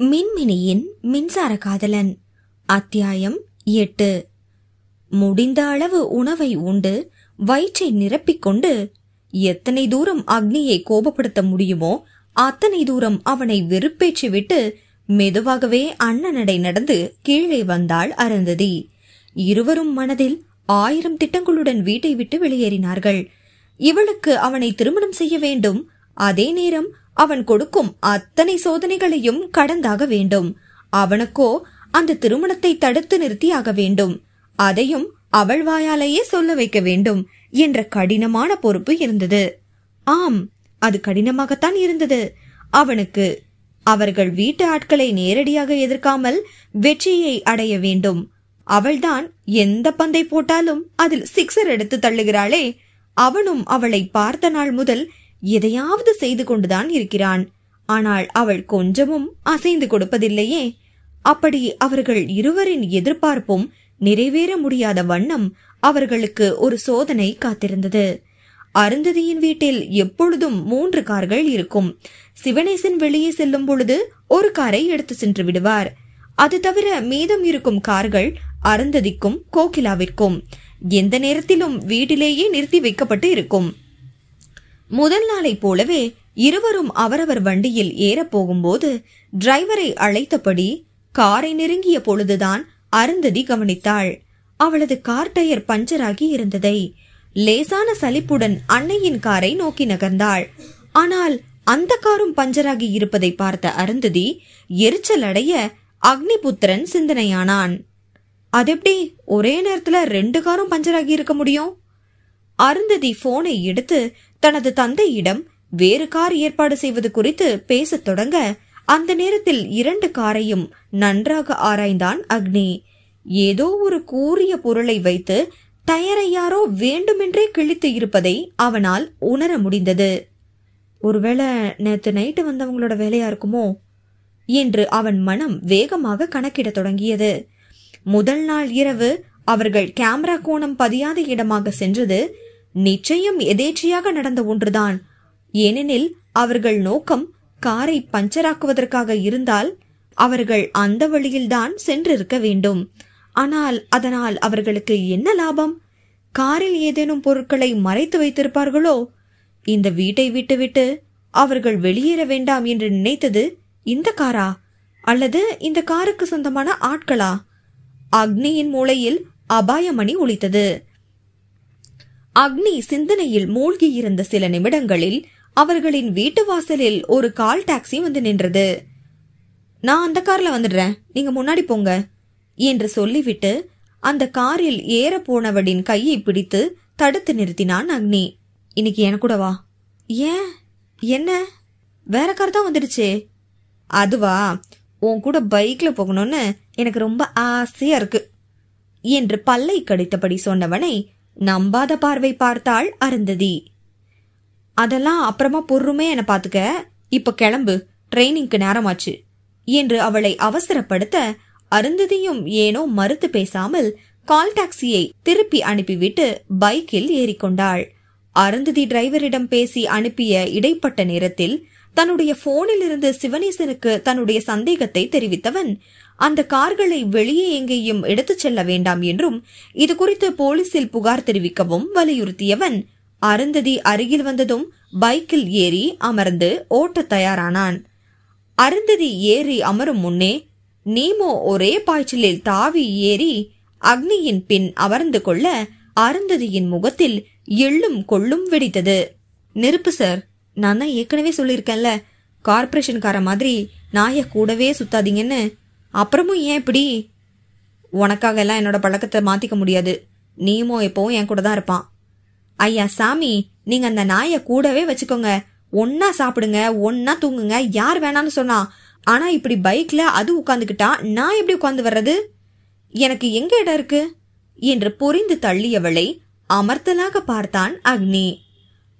மின்மினியின் மின்சார காதலன். அத்தியாயம் 8. முடிந்த அளவு உணவை உண்டு வயிற்றை நிரப்பிக்கொண்டு எத்தனை தூரம் அக்னியை கோபப்படுத்த முடியுமோ அத்தனை தூரம் அவனை வெறுப்பேற்றி விட்டு மெதுவாகவே அண்ணனடை நடந்து கீழே வந்தாள் அருந்ததி. இருவரும் மனதில் 1000 திட்டங்களுடன் வீட்டை விட்டு வெளியேறினார்கள். இவளுக்கு அவனை திருமணம் செய்ய வேண்டும், அதே நேரம் அவன் கொடுக்கும் அத்தனை சோதனைகளையும் கடந்தாக வேண்டும். அவனுக்கோ அந்த திருமணத்தை தடுத்து நிறுத்தியாக வேண்டும், அதையும் அவள் வாயாலேயே சொல்ல வைக்க வேண்டும் என்ற கடினமான பொறுப்பு இருந்தது. ஆம், அது கடினமாகத்தான் இருந்தது அவனுக்கு. அவர்கள் வீட்டு ஆட்களை நேரடியாக எதிர்க்காமல் வெற்றியை அடைய வேண்டும். அவள்தான் எந்த பந்தை போட்டாலும் அதில் 6 எடுத்து தள்ளுகிறாளே. அவனும் அவளை பார்த்த நாள் முதல் எதையாவது செய்து கொண்டுதான் இருக்கிறான். ஆனால் அவள் கொஞ்சமும் அசைந்து கொடுப்பதில்லையே. அப்படி அவர்கள் இருவரின் எதிர்பார்ப்பும் நிறைவேற முடியாத வண்ணம் அவர்களுக்கு ஒரு சோதனை காத்திருந்தது. அருந்ததியின் வீட்டில் எப்பொழுதும் 3 கார்கள் இருக்கும். சிவனேசன் வெளியே செல்லும் பொழுது ஒரு காரை எடுத்து சென்று விடுவார். அது தவிர மீதம் இருக்கும் கார்கள் அருந்ததிக்கும் கோகிலாவிற்கும் எந்த நேரத்திலும் வீட்டிலேயே நிறுத்தி வைக்கப்பட்டு இருக்கும். முதல் நாளை போலவே இருவரும் அவரவர் வண்டியில் ஏற போகும்போது டிரைவரை அழைத்தபடி காரை நெருங்கிய பொழுதுதான் அருந்ததி கவனித்தாள். அவளது கார் டயர் பஞ்சராகி இருந்ததை. லேசான சலிப்புடன் அன்னையின் காரை நோக்கி நகர்ந்தாள். ஆனால் அந்த காரும் பஞ்சராகி இருப்பதை பார்த்த அருந்ததி எரிச்சல் அடைய அக்னிபுத்திரன் சிந்தனையானான். அதெப்படி ஒரே நேரத்துல 2 காரும் பஞ்சராகி இருக்க முடியும்? அருந்ததி போனை எடுத்து தனது தந்தையிடம் வேறு கார் ஏற்பாடு செய்வது குறித்து பேசத் தொடங்க அந்த நேரத்தில் 2 காரையும் நன்றாக ஆராய்ந்தான் அக்னி. ஏதோ ஒரு கூரிய பொருளை வைத்து டயரை யாரோ வேண்டுமென்றே கிழித்து இருப்பதை அவனால் உணர முடிந்தது. ஒருவேளை நேத்து நைட்டு வந்தவங்களோட வேலையா இருக்குமோ என்று அவன் மனம் வேகமாக கணக்கிட தொடங்கியது. முதல் நாள் இரவு அவர்கள் கேமரா கோணம் பதியாத இடமாக சென்றது நிச்சயம் எதேச்சையாக நடந்த ஒன்றுதான். ஏனெனில் அவர்கள் நோக்கம் காரை பஞ்சராக்குவதற்காக இருந்தால் அவர்கள் அந்த வழியில்தான் சென்றிருக்க வேண்டும். ஆனால் அதனால் அவர்களுக்கு என்ன லாபம்? காரில் ஏதேனும் பொருட்களை மறைத்து வைத்திருப்பார்களோ? இந்த வீட்டை விட்டுவிட்டு அவர்கள் வெளியேற வேண்டாம் என்று நினைத்தது இந்த காரா, அல்லது இந்த காருக்கு சொந்தமான ஆட்களா? அக்னியின் மூளையில் அபாயமணி ஒலித்தது. அக்னி சிந்தனையில் மூழ்கி இருந்த சில நிமிடங்களில் அவர்களின் வீட்டு வாசலில் ஒரு கால் டாக்ஸி வந்து நின்றது. நான் அந்த கார்ல வந்துடுறேன், நீங்க முன்னாடி போங்க என்று சொல்லிவிட்டு அந்த காரில் ஏற போனவடின் கையை பிடித்து தடுத்து நிறுத்தினான் அக்னி. இன்னைக்கு எனக்கு கூட வா. ஏன், என்ன? வேற கார் தான் வந்துடுச்சே. அதுவா, உன் கூட பைக்ல போகணும்னு எனக்கு ரொம்ப ஆசையா இருக்கு என்று பல்லை கடித்தபடி சொன்னவனை நம்பாத பார்வை பார்த்தாள் அருந்ததி. அதெல்லாம் அப்புறமா பொறுமே என பாத்துக்க, இப்ப கிளம்பு, ட்ரெயினிங்க்கு நேரமாச்சு என்று அவளை அவசரப்படுத்த அருந்ததியும் ஏனோ மறுத்து பேசாமல் கால் டாக்ஸியை திருப்பி அனுப்பிவிட்டு பைக்கில் ஏறிக்கொண்டாள். அருந்ததி டிரைவரிடம் பேசி அனுப்பிய இடைப்பட்ட நேரத்தில் தன்னுடைய போனில் இருந்து சிவனேசனுக்கு தன்னுடைய சந்தேகத்தை தெரிவித்தவன் அந்த கார்களை வெளியே எங்கேயும் எடுத்துச் செல்ல வேண்டாம் என்றும் இது குறித்து போலீசில் புகார் தெரிவிக்கவும் வலியுறுத்தியவன் அருந்ததி அருகில் வந்ததும் பைக்கில் ஏறி அமர்ந்து ஓட்ட தயாரானான். அருந்ததி ஏறி அமரும் முன்னே நீமோ ஒரே பாய்ச்சலில் தாவி ஏறி அக்னியின் பின் அமர்ந்து கொள்ள அருந்ததியின் முகத்தில் எள்ளும் கொள்ளும் வெடித்தது. நெருப்பு சார், நான் தான் ஏற்கனவே சொல்லியிருக்கேன்ல, கார்பரேஷன்கார மாதிரி நாய கூடவே சுத்தாதீங்கன்னு. அப்புறமும் ஏன் இப்படி? உனக்காக எல்லாம் என்னோட பழக்கத்தை மாத்திக்க முடியாது. நீமோ எப்பவும் என் கூட தான் இருப்பான். ஐயா சாமி, நீங்க அந்த நாய கூடவே வச்சுக்கோங்க, ஒன்னா சாப்பிடுங்க, ஒன்னா தூங்குங்க, யார் வேணான்னு சொன்னா. ஆனா இப்படி பைக்ல அது உட்கார்ந்துகிட்டா நான் எப்படி உட்கார்ந்து வர்றது? எனக்கு எங்க இடம் இருக்கு என்று புரிந்து தள்ளியவளை அமர்த்தலாக பார்த்தான் அக்னி.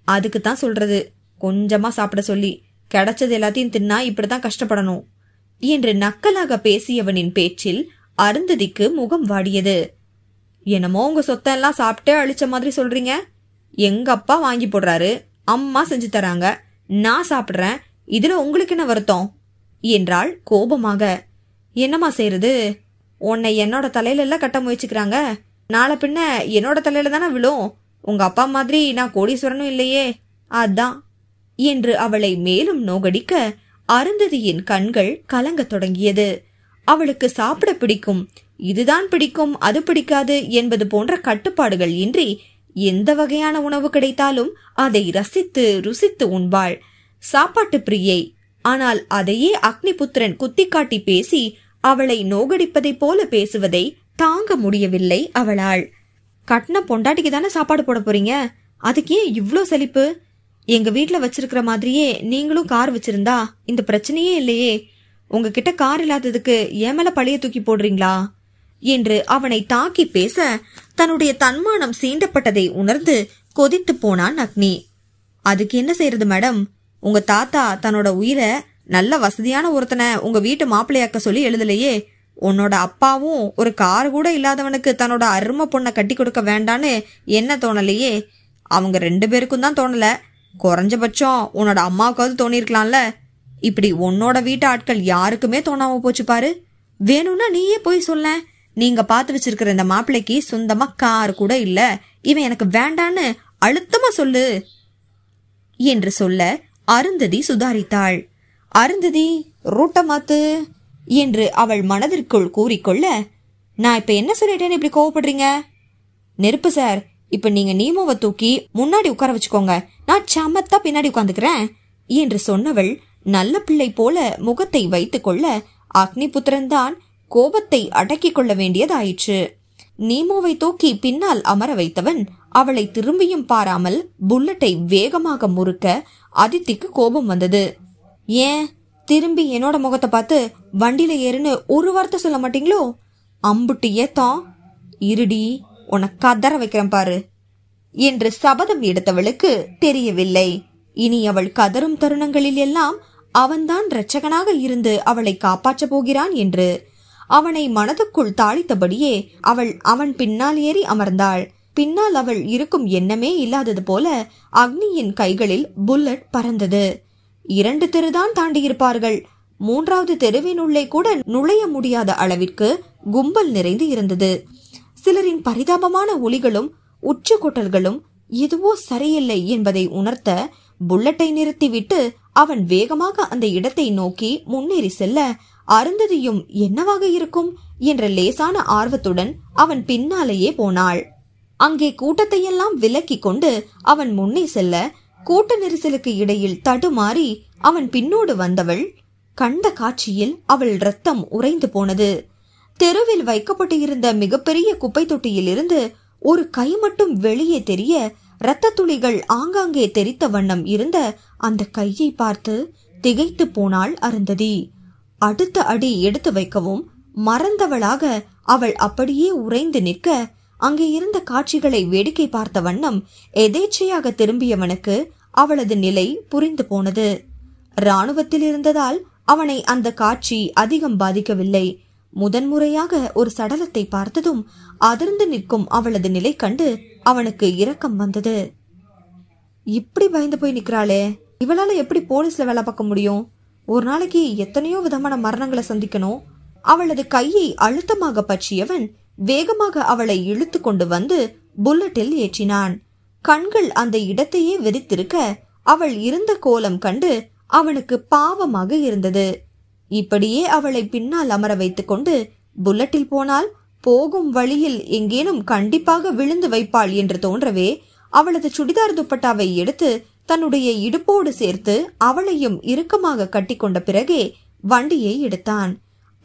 அதுக்குத்தான் சொல்றது, கொஞ்சமா சாப்பிட சொல்லி. கிடைச்சது எல்லாத்தையும் தின்னா இப்படித்தான் கஷ்டப்படணும் என்று நக்கலாக பேசியவனின் பேச்சில் அருந்ததிக்கு முகம் வாடியது. என்னமோ உங்க சொத்தெல்லாம் சாப்பிட்டே அழிச்ச மாதிரி சொல்றீங்க. எங்க அப்பா வாங்கி போடுறாரு, அம்மா செஞ்சு தராங்க, நான் சாப்பிடுறேன், இதுல உங்களுக்கு என்ன வருத்தம் என்றாள் கோபமாக. என்னம்மா செய்யறது? உன்னை என்னோட தலையில எல்லாம் கட்ட முயற்சிக்கிறாங்க. நாளை பின்ன என்னோட தலையில தானே விழும். உங்க அப்பா மாதிரி நான் கோடீஸ்வரனும் இல்லையே, அதான் என்று அவளை மேலும் நோகடிக்க அருந்ததியின் கண்கள் கலங்க தொடங்கியது. அவளுக்கு சாப்பிட பிடிக்கும், இதுதான் பிடிக்கும், அது பிடிக்காது என்பது போன்ற கட்டுப்பாடுகள் இன்றி எந்த வகையான உணவு கிடைத்தாலும் அதை ரசித்து ருசித்து உண்பாள். சாப்பாட்டு பிரியை. ஆனால் அதையே அக்னிபுத்திரன் குத்திக்காட்டி பேசி அவளை நோகடிப்பதை போல பேசுவதை தாங்க முடியவில்லை அவளால். கட்டின பொண்டாட்டிக்கு தானே சாப்பாடு போட போறீங்க, அதுக்கே இவ்ளோ செழிப்பு? எங்க வீட்டுல வச்சிருக்கிற மாதிரியே நீங்களும் கார் வச்சிருந்தா இந்த பிரச்சனையே இல்லையே. உங்ககிட்ட கார் இல்லாததுக்கு ஏன் மேல பழிய தூக்கி போடுறீங்களா என்று அவனை தாக்கி பேச தன்னுடைய தன்மானம் சீண்டப்பட்டதை உணர்ந்து கொதித்து போனான் அக்னி. அதுக்கு என்ன செய்யறது மேடம்? உங்க தாத்தா தன்னோட உயிரை நல்ல வசதியான ஒருத்தனை உங்க வீட்டு மாப்பிள்ளையாக்க சொல்லி எழுதலையே. உன்னோட அப்பாவும் ஒரு கார் கூட இல்லாதவனுக்கு தன்னோட அருமை பொண்ணை கட்டி கொடுக்க வேண்டான்னு என்ன தோணலையே. அவங்க 2 பேருக்கும் தான் தோணல, குறைஞ்சபட்சம் உன்னோட அம்மாவுக்காவது தோணிருக்கலாம்ல. இப்படி உன்னோட வீட்டு ஆட்கள் யாருக்குமே தோணாம போச்சு பாரு. வேணும்னா நீயே போய் சொல்ல, நீங்க பாத்து வச்சிருக்கிற இந்த மாப்பிள்ளைக்கு சொந்தமா கார் கூட இல்ல, இவன் எனக்கு வேண்டான்னு அழுத்தமா சொல்லு என்று சொல்ல அருந்ததி சுதாரித்தாள். அருந்ததி ரூட்ட மாத்து என்று அவள் மனதிற்குள் கூறிக்கொள்ள, நான் இப்ப என்ன சொல்லிட்டேன்னு இப்படி கோவப்படுறீங்க? நெருப்பு சார், இப்ப நீங்க நீமோவை தூக்கி முன்னாடி உட்கார வச்சுக்கோங்க, நான் சமத்தா பின்னாடி உட்கார்ந்துக்கிறேன் என்று சொன்னவள் நல்ல பிள்ளை போல முகத்தை வைத்துக் கொள்ள அக்னிபுத்திரன் தான் கோபத்தை அடக்கிக் கொள்ள வேண்டியதாயிற்று. நீமோவை தூக்கி பின்னால் அமர வைத்தவன் அவளை திரும்பியும் பாராமல் புல்லட்டை வேகமாக முறுக்க அதித்திக்கு கோபம் வந்தது. ஏன் திரும்பி என்னோட முகத்தை பார்த்து வண்டியில ஏறுன்னு ஒரு வார்த்தை சொல்ல மாட்டீங்களோ? அம்புட்டு ஏத்தம் இருடி, உனக்கு கதற வைக்கிறேன் பாரு என்று சபதம் எடுத்தவளுக்கு தெரியவில்லை. இனி அவள் கதரும் தருணங்களில் எல்லாம் அவன்தான் இரட்சகனாக இருந்து அவளை காப்பாற்ற போகிறான் என்று. அவனை மனதுக்குள் தாளித்தபடியே அவன் பின்னால் ஏறி அமர்ந்தாள். பின்னால் அவள் இருக்கும் எண்ணமே இல்லாதது போல அக்னியின் கைகளில் புல்லட் பறந்தது. 2 தெருதான் தாண்டியிருப்பார்கள். 3வது தெருவினுள்ளே கூட நுழைய முடியாத அளவிற்கு கும்பல் நிறைந்து இருந்தது. சிலரின் பரிதாபமான ஒலிகளும் உச்சு கொட்டல்களும் எதுவோ சரியில்லை என்பதை உணர்த்த புல்லட்டை நிறுத்திவிட்டு அவன் வேகமாக அந்த இடத்தை நோக்கி முன்னேறி செல்ல அருந்ததியும் என்னவாக இருக்கும் என்ற லேசான ஆர்வத்துடன் அவன் பின்னாலேயே போனாள். அங்கே கூட்டத்தையெல்லாம் விலக்கி கொண்டு அவன் முன்னே செல்ல கூட்ட நெரிசலுக்கு இடையில் தடுமாறி அவன் பின்னோடு வந்தவள் கண்ட காட்சியில் அவள் ரத்தம் உறைந்து போனது. தெருவில் வைக்கப்பட்டு இருந்த மிகப்பெரிய குப்பை தொட்டியில் இருந்து ஒரு கை மட்டும் வெளியே தெரிய இரத்த துளிகள் ஆங்காங்கே தெரித்த வண்ணம் இருந்த அந்த கையை பார்த்து திகைத்து போனாள் அருந்ததி. அடுத்த அடி எடுத்து வைக்கவும் மறந்தவளாக அவள் அப்படியே உறைந்து நிற்க அங்கே இருந்த காட்சிகளை வேடிக்கை பார்த்த வண்ணம் எதேச்சையாக திரும்பியவனுக்கு அவளது நிலை புரிந்து போனது. இராணுவத்தில் இருந்ததால் அவனை அந்த காட்சி அதிகம் பாதிக்கவில்லை. முதன்முறையாக ஒரு சடலத்தை பார்த்ததும் அதிர்ந்து நிற்கும் அவளது நிலை கண்டு அவனுக்கு இரக்கம் வந்தது. இப்படி பயந்து போய் நிக்கிறாளே, இவளால எப்படி போலீஸ்ல வேலை பார்க்க முடியும்? ஒரு நாளைக்கு எத்தனையோ விதமான மரணங்களை சந்திக்கணும். அவளது கையை அழுத்தமாக பற்றியவன் வேகமாக அவளை இழுத்து கொண்டு வந்து புல்லட்டில் ஏற்றினான். கண்கள் அந்த இடத்தையே வெறித்திருக்க அவள் இருந்த கோலம் கண்டு அவனுக்கு பாவமாக இருந்தது. இப்படியே அவளை பின்னால் அமர வைத்துக் கொண்டு புல்லட்டில் போனால் போகும் வழியில் எங்கேனும் கண்டிப்பாக விழுந்து வைப்பாள் என்று தோன்றவே அவளது சுடிதார் துப்பட்டாவை எடுத்து தன்னுடைய இடுப்போடு சேர்த்து அவளையும் இறுக்கமாக கட்டி கொண்ட பிறகே வண்டியை எடுத்தான்.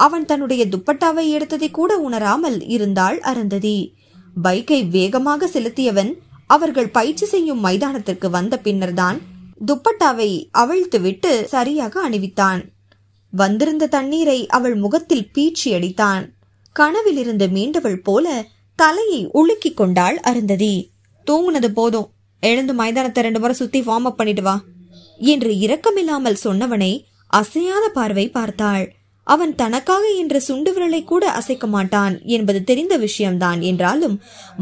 அவன் தன்னுடைய துப்பட்டாவை எடுத்ததை கூட உணராமல் இருந்தாள் அருந்ததி. பைக்கை வேகமாக செலுத்தியவன் அவர்கள் பயிற்சி செய்யும் மைதானத்திற்கு வந்த பின்னர்தான் துப்பட்டாவை அவிழ்த்து விட்டு சரியாக அணிவித்தான். வந்திருந்த தண்ணீரை அவள் முகத்தில் பீச்சி அடித்தான். கனவிலிருந்து மீண்டவள் போல தலையை உலுக்கி கொண்டாள் அருந்ததி. தூங்குனது போதும், எழுந்து மைதானத்தை 2 முறை சுத்தி வார்ம் அப் பண்ணிட்டு வா என்று இரக்கமில்லாமல் சொன்னவனை அசையாத பார்வை பார்த்தாள். அவன் தனக்காக என்ற சுண்டு விரலை கூட அசைக்க மாட்டான் என்பது தெரிந்த விஷயம்தான் என்றாலும்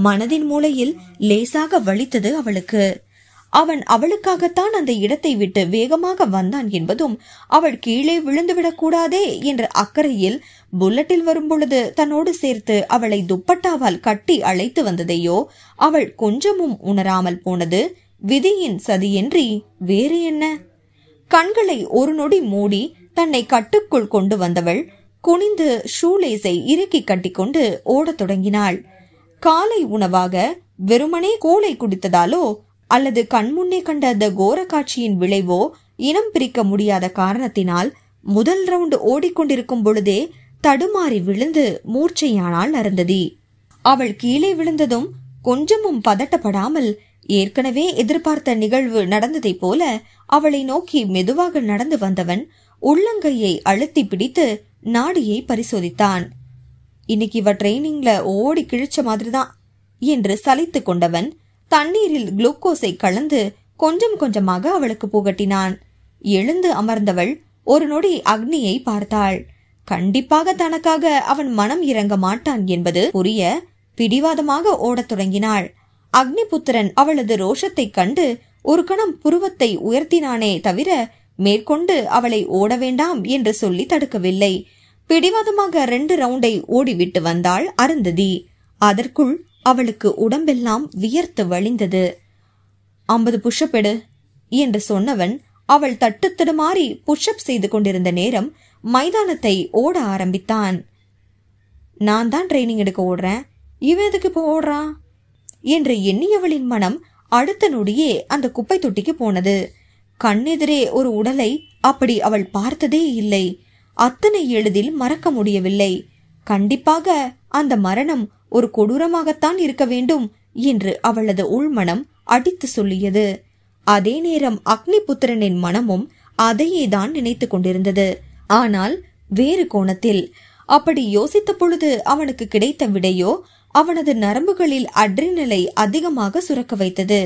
மனதின் மூலையில் லேசாக வலித்தது அவளுக்கு. அவன் அவளுக்காகத்தான் அந்த இடத்தை விட்டு வேகமாக வந்தான் என்பதும், அவள் கீழே விழுந்துவிடக் கூடாதே என்ற அக்கறையில் புல்லட்டில் வரும்பொழுது தன்னோடு சேர்த்து அவளை துப்பட்டாவால் கட்டி அழைத்து வந்ததையோ அவள் கொஞ்சமும் உணராமல் போனது விதியின் சதியின்றி வேறு என்ன? கண்களை ஒரு நொடி மூடி தன்னை கட்டுக்குள் கொண்டு வந்தவள் குனிந்து ஷூலேஸை இறுக்கி கட்டிக்கொண்டு ஓடத் தொடங்கினாள். காலை உணவாக வெறுமனே கோலை குடித்ததாலோ அல்லது கண்முன்னே கண்ட அந்த கோர காட்சியின் விளைவோ இனம் பிரிக்க முடியாத காரணத்தினால் முதல் ரவுண்ட் ஓடிக்கொண்டிருக்கும் பொழுதே தடுமாறி விழுந்து மூர்ச்சையானாள் அருந்ததி. அவள் கீழே விழுந்ததும் கொஞ்சமும் பதட்டப்படாமல் ஏற்கனவே எதிர்பார்த்த நிகழ்வு நடந்ததை போல அவளை நோக்கி மெதுவாக நடந்து வந்தவன் உள்ளங்கையை அழுத்தி பிடித்து நாடியை பரிசோதித்தான். இன்னைக்கு இவ ட்ரெயினிங்ல ஓடி கிழிச்ச மாதிரிதான் என்று சலித்து கொண்டவன் தண்ணீரில் குளுக்கோஸை கலந்து கொஞ்சம் கொஞ்சமாக அவளுக்கு புகட்டினான். எழுந்து அமர்ந்தவள் ஒரு நொடி அக்னியை பார்த்தாள். கண்டிப்பாக தனக்காக அவன் மனம் இறங்க மாட்டான் என்பது புரிய பிடிவாதமாக ஓடத் தொடங்கினாள். அக்னிபுத்திரன் அவளது ரோஷத்தை கண்டு ஒரு கணம் புருவத்தை உயர்த்தினானே தவிர மேற்கொண்டு அவளை ஓட வேண்டாம் என்று சொல்லி தடுக்கவில்லை. பிடிவாதமாக 2 ரவுண்டை ஓடிவிட்டு வந்தாள் அருந்ததி. அதற்குள் அவளுக்கு உடம்பெல்லாம் வியர்த்து வழிந்தது. 50 புஷ்அப் எடு என்று சொன்னவன் அவள் தட்டு தடுமாறி புஷ்அப் செய்து கொண்டிருந்த நேரம் மைதானத்தை ஓட ஆரம்பித்தான். நான் தான் ட்ரைனிங் எடுக்க ஓடுறேன், இவன் எதுக்கு இப்போ ஓடுறான் என்று எண்ணியவளின் மனம் அடுத்த நொடியே அந்த குப்பை தொட்டிக்கு போனது. கண்ணெதிரே ஒரு உடலை அப்படி அவள் பார்த்ததே இல்லை. அத்தனை எளிதில் மறக்க முடியவில்லை. கண்டிப்பாக அந்த மரணம் ஒரு கொடூரமாகத்தான் இருக்க வேண்டும் என்று அவளது உள்மனம் அடித்து சொல்லியது. அதே நேரம் அக்னிபுத்திரனின் மனமும் அதையே தான் நினைத்து கொண்டிருந்தது. ஆனால் வேறு கோணத்தில். அப்படி யோசித்த பொழுது அவனுக்கு கிடைத்த விடையோ அவனது நரம்புகளில் அட்ரினலை அதிகமாக சுரக்க வைத்தது.